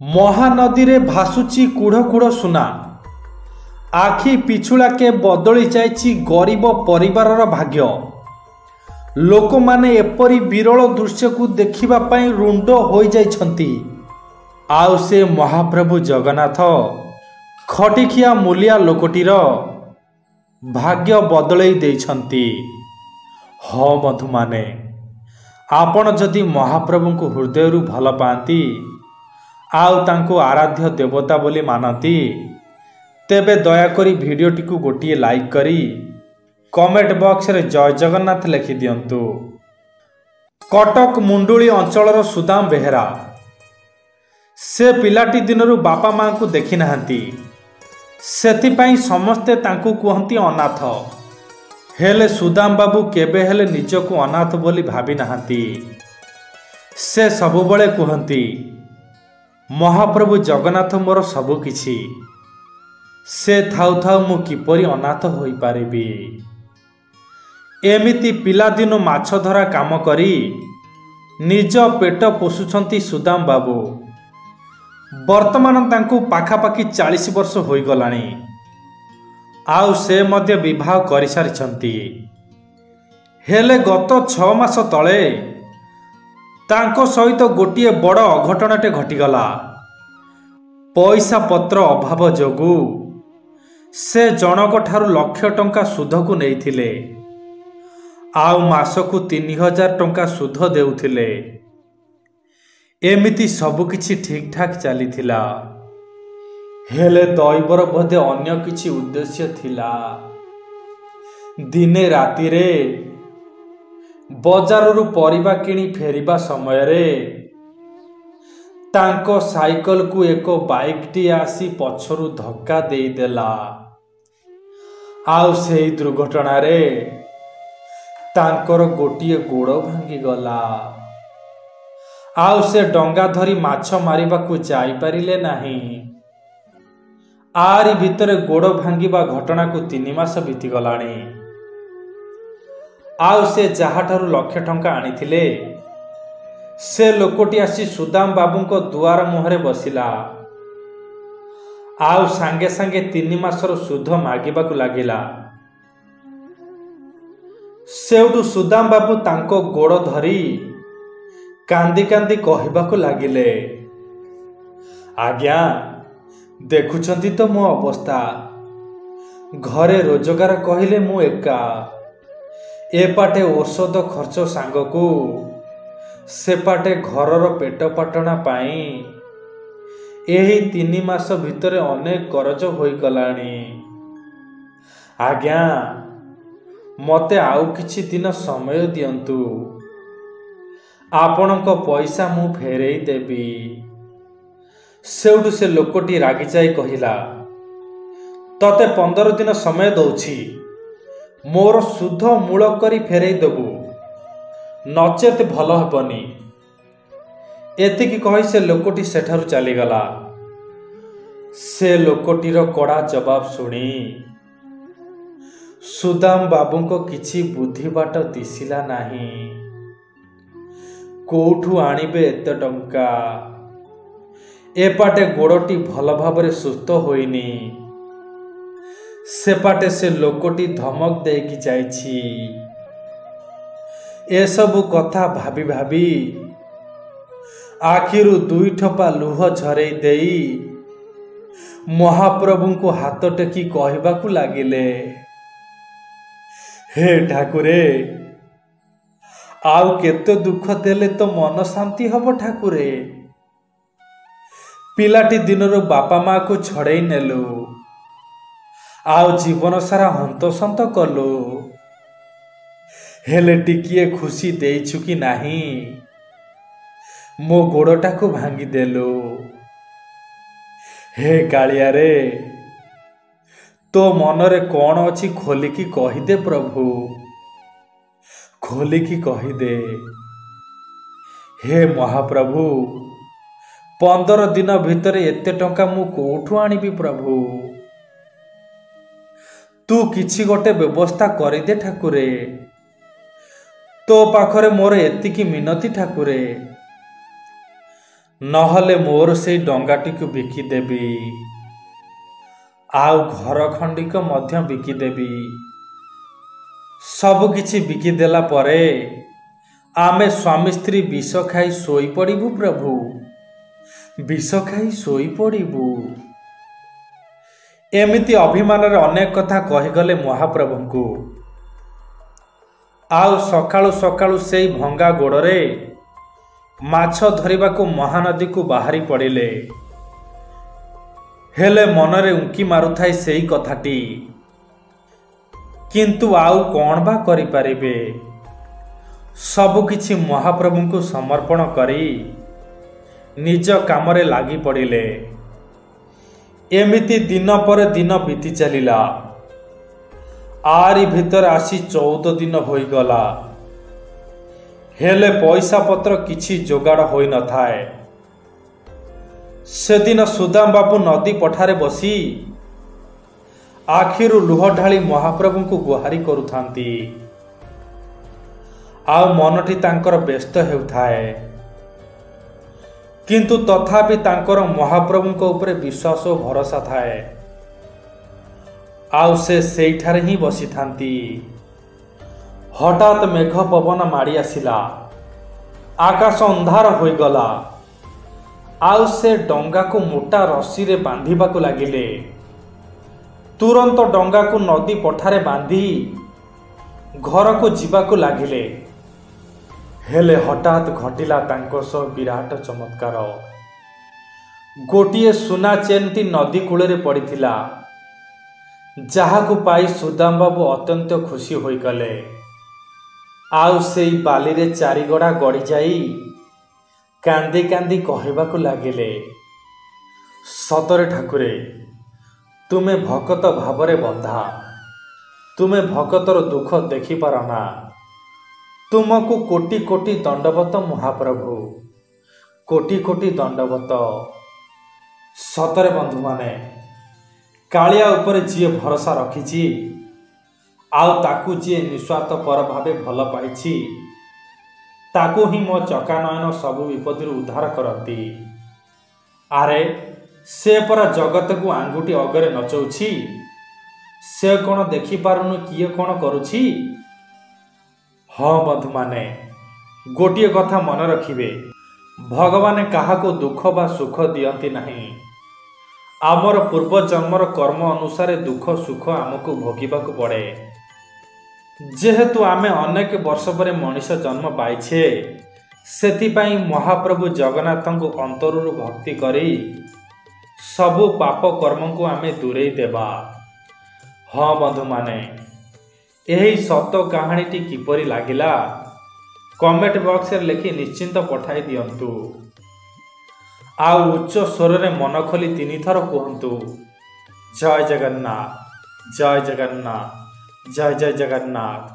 महानदी रे भासुची कूढ़ कूढ़ सुना आखि पिछुड़ाके बदली जाइछि गरीब परिवारर भाग्य। लोक माने एपरी विरल दृश्य को देखिबा पई रुंड होई जाइछंती। आउ से महाप्रभु जगन्नाथ खटिखिया मूलिया लोकटीर भाग्य बदलई देइछंती। ह बंधु माने आपण जदि महाप्रभु को हृदय रु भल पाती आउ तांको आराध्य देवता बोली मानती तेबे दयाकरी भिडियोटी को गोटे लाइक करी कमेंट बॉक्स रे जय जगन्नाथ लिखि दियंतु। कटक मुंडुली अंचलर सुदाम बेहेरा से पिलाटी दिनरु बापा मां को देखि नाहंती, सेथिपाई समस्ते तांको कुहंती अनाथ। हेले सुदाम बाबू केबे हेले निजको अनाथ बोली भाबी नाहंती। से सबुबळे कुहंती महाप्रभु जगन्नाथ मोर सबु किछि, से थाउ थाउ मु किपरि अनाथ होई पारिबी। एमिति पिलादिन माछ धरा काम करी निज पेट पोषुछंती सुदाम बाबू। वर्तमान तांको पाखापाखि 40 वर्ष होई गलाणी। आउ से मध्य विवाह करि सारिछंती। हेले गत 6 मास तळे तांको सहित गोटिए बड़ अघटनटे घटिगला। पैसा पत्र अभाव जोगु से जनक ठारू लाख टंका सुध को नेइथिले, आउ मासकु 3000 टंका सुध देउथिले। एमिति सबु किछि ठीक ठाक चलीथिला। हेले दैवर बोधे अन्य किछि उद्देश्य थिला। दिने राति रे बजाररू परिबा किणी फेरिबा समय रे तांको साइकल को एक बाइक टी आसी पछरु धक्का देई देला। आउ सेही दुर्घटना रे तांकर गोटिए गोड़ भांगी गला। आउ से डंगा धरी माछ मारिबा को जाई परिले नाही। आरी भितरे गोड़ भांगीबा घटना को 3 मास बीती गलाणी। आउ से जहाठारू लाख टंका आनिथिले से लोकटी आसी सुदाम बाबूंको दुआर मुहरे बसिला। आउ सांगे सांगे 3 मासर सुध मागिबाकू लागिला। सेउटू सुदाम बाबू तांको गोड़ धरी कांदी कांदी कहिबाकू लागिले, आज्ञा देखुछंती तो मो अवस्था। घरे रोजगार कहिले मु एका, एपाटे औषध खर्च सांगकू सेपाटे घरर पेट पाटना पाई एही 3 मास भितरे अनेक करज होई गलाणी। आज्ञा मते आउ किछि दिन समय दियंतु, आपणको पैसा मु फेरेई देबी। सेउडु से लोकटी रागी जाई कहिला, तते 15 दिन समय दउछि, मोर सुध मूल करी फेरेई देबु, नचेत भल हेबनी। एतिकी कहि से लोकटी सेठारु चलीगला। से लोकटीर कड़ा जवाब सुनी सुदाम बाबूंको किछि बुद्धि बाट दिसिला नाही। कोठु आनिबे एते टंका? एपाटे गोड़टी भल भाबरे सुस्थ होइनी, सेपाटे से लोकटी धमक देकी जाइछि। एसबु कथा भाबी भाबी आखिरु 2 ठोपा लुह झरई देई महाप्रभु को हाथ टेकी कहिबाकू लागिले, हे ठाकुरे आउ केते दुख देले तो मन शांति हब ठाकुरे। पिलाटी दिनरु बापा माँ को छड़ई नेलु, आउ जीवन सारा हंतसंत कलु, हेले टिकिए खुशी देइछु कि नाही। मो गोड़टा को भांगी देलु। हे कालिया रे तो मनरे कौन अछि खोलिकी कहिदे प्रभु, खोलिकी कहिदे। हे महाप्रभु 15 दिन भितरे एते टंका मु कोठु आनिबी प्रभु, तू किछि गोटे व्यवस्था करिदे ठाकुरे। तो पाखरे मोर एतिकी मिनती ठाकुरे। ନହେଲେ ମୋର ସେଇ ଡଙ୍ଗାଟିକୁ ବିକିଦେବି, ଆଉ ଘର ଖଣ୍ଡିକ ମଧ୍ୟ ବିକିଦେବି। ସବୁକିଛି ବିକିଦେଲା ପରେ ଆମେ ସ୍ୱାମୀ ସ୍ତ୍ରୀ ବିଷ ଖାଇ ଶୋଇପଡ଼ିବୁ ପ୍ରଭୁ, ବିଷ ଖାଇ ଶୋଇପଡ଼ିବୁ। ଏମିତି ଅଭିମାନରେ ଅନେକ କଥା କହିଗଲେ ମହାପ୍ରଭୁଙ୍କୁ। ଆଉ ସକାଳୁ ସକାଳୁ ସେଇ ଭଙ୍ଗା ଗୋଡ଼ରେ ମାଛ ଧରିବାକୁ ମହାନଦୀକୁ ବାହାରି ପଡ଼ିଲେ। ହେଲେ ମନରେ ଉଙ୍କି ମାରୁଥାଏ ସେଇ କଥାଟି, କିନ୍ତୁ ଆଉ କ'ଣ ବା କରିପାରିବେ? ସବୁକିଛି ମହାପ୍ରଭୁଙ୍କୁ ସମର୍ପଣ କରି ନିଜ କାମରେ ଲାଗି ପଡ଼ିଲେ। ଏମିତି ଦିନ ପରେ ଦିନ ବିତି ଚାଲିଲା। ଆରି ଭିତରେ ଆସି 14 ଦିନ ହୋଇଗଲା। ହେଲେ ପଇସା ପତ୍ର କିଛି ଯୋଗାଡ଼ ହୋଇନଥାଏ। ସେଦିନ ସୁଦାମ ବାବୁ ନଦୀ ପଠାରେ ବସି ଆଖିରୁ ଲୁହ ଢାଳି ମହାପ୍ରଭୁଙ୍କୁ ଗୁହାରି କରୁଥାନ୍ତି। ଆଉ ମନଟି ତାଙ୍କର ବ୍ୟସ୍ତ ହେଉଥାଏ। କିନ୍ତୁ ତଥାପି ତାଙ୍କର ମହାପ୍ରଭୁଙ୍କ ଉପରେ ବିଶ୍ୱାସ ଓ ଭରସା ଥାଏ। ଆଉ ସେ ସେଇଠାରେ ହିଁ ବସିଥାନ୍ତି। ହଠାତ୍ ମେଘ ପବନ ମାଡ଼ି ଆସିଲା। ଆକାଶ ଅନ୍ଧାର ହୋଇଗଲା। ଆଉ ସେ ଡଙ୍ଗାକୁ ମୋଟା ରଶିରେ ବାନ୍ଧିବାକୁ ଲାଗିଲେ। ତୁରନ୍ତ ଡଙ୍ଗାକୁ ନଦୀ ପଠାରେ ବାନ୍ଧି ଘରକୁ ଯିବାକୁ ଲାଗିଲେ। ହେଲେ ହଠାତ୍ ଘଟିଲା ତାଙ୍କ ସହ ବିରାଟ ଚମତ୍କାର। ଗୋଟିଏ ସୁନା ଚେନ୍ଟି ନଦୀ କୂଳରେ ପଡ଼ିଥିଲା, ଯାହାକୁ ପାଇ ସୁଦାମ ବାବୁ ଅତ୍ୟନ୍ତ ଖୁସି ହୋଇଗଲେ। ଆଉ ସେଇ ବାଲିରେ ଚାରିଗଡ଼ା ଗଡ଼ିଯାଇ କାନ୍ଦି କାନ୍ଦି କହିବାକୁ ଲାଗିଲେ, ସତରେ ଠାକୁରେ, ତୁମେ ଭକତ ଭାବରେ ବନ୍ଧା। ତୁମେ ଭକତର ଦୁଃଖ ଦେଖିପାର ନା। ତୁମକୁ କୋଟି କୋଟି ଦଣ୍ଡବତ ମହାପ୍ରଭୁ, କୋଟି କୋଟି ଦଣ୍ଡବତ। ସତରେ ବନ୍ଧୁମାନେ, କାଳିଆ ଉପରେ ଯିଏ ଭରସା ରଖିଛି, ଆଉ ତାକୁ ଯିଏ ନିଃସ୍ୱାର୍ଥପର ଭାବେ ଭଲ ପାଇଛି, ତାକୁ ହିଁ ମୋ ଚକାନୟନ ସବୁ ବିପଦରୁ ଉଦ୍ଧାର କରନ୍ତି। ଆରେ ସେ ପରା ଜଗତକୁ ଆଙ୍ଗୁଠି ଅଗରେ ନଚଉଛି। ସେ କ'ଣ ଦେଖିପାରୁନି କିଏ କ'ଣ କରୁଛି? ହଁ ବନ୍ଧୁମାନେ, ଗୋଟିଏ କଥା ମନେ ରଖିବେ, ଭଗବାନ କାହାକୁ ଦୁଃଖ ବା ସୁଖ ଦିଅନ୍ତି ନାହିଁ। ଆମର ପୂର୍ବଜନ୍ମର କର୍ମ ଅନୁସାରେ ଦୁଃଖ ସୁଖ ଆମକୁ ଭୋଗିବାକୁ ପଡ଼େ। ଯେହେତୁ ଆମେ ଅନେକ ବର୍ଷ ପରେ ମଣିଷ ଜନ୍ମ ପାଇଛେ, ସେଥିପାଇଁ ମହାପ୍ରଭୁ ଜଗନ୍ନାଥଙ୍କୁ ଅନ୍ତରରୁ ଭକ୍ତି କରି ସବୁ ପାପ କର୍ମକୁ ଆମେ ଦୂରେଇ ଦେବା। ହଁ ବନ୍ଧୁମାନେ, ଏହି ସତ କାହାଣୀଟି କିପରି ଲାଗିଲା କମେଣ୍ଟ ବକ୍ସରେ ଲେଖି ନିଶ୍ଚିନ୍ତ ପଠାଇ ଦିଅନ୍ତୁ। ଆଉ ଉଚ୍ଚ ସ୍ୱରରେ ମନ ଖୋଲି 3 ଥର କୁହନ୍ତୁ, ଜୟ ଜଗନ୍ନାଥ, ଜୟ ଜଗନ୍ନାଥ, ଜୟ ଜୟ ଜଗନ୍ନାଥ।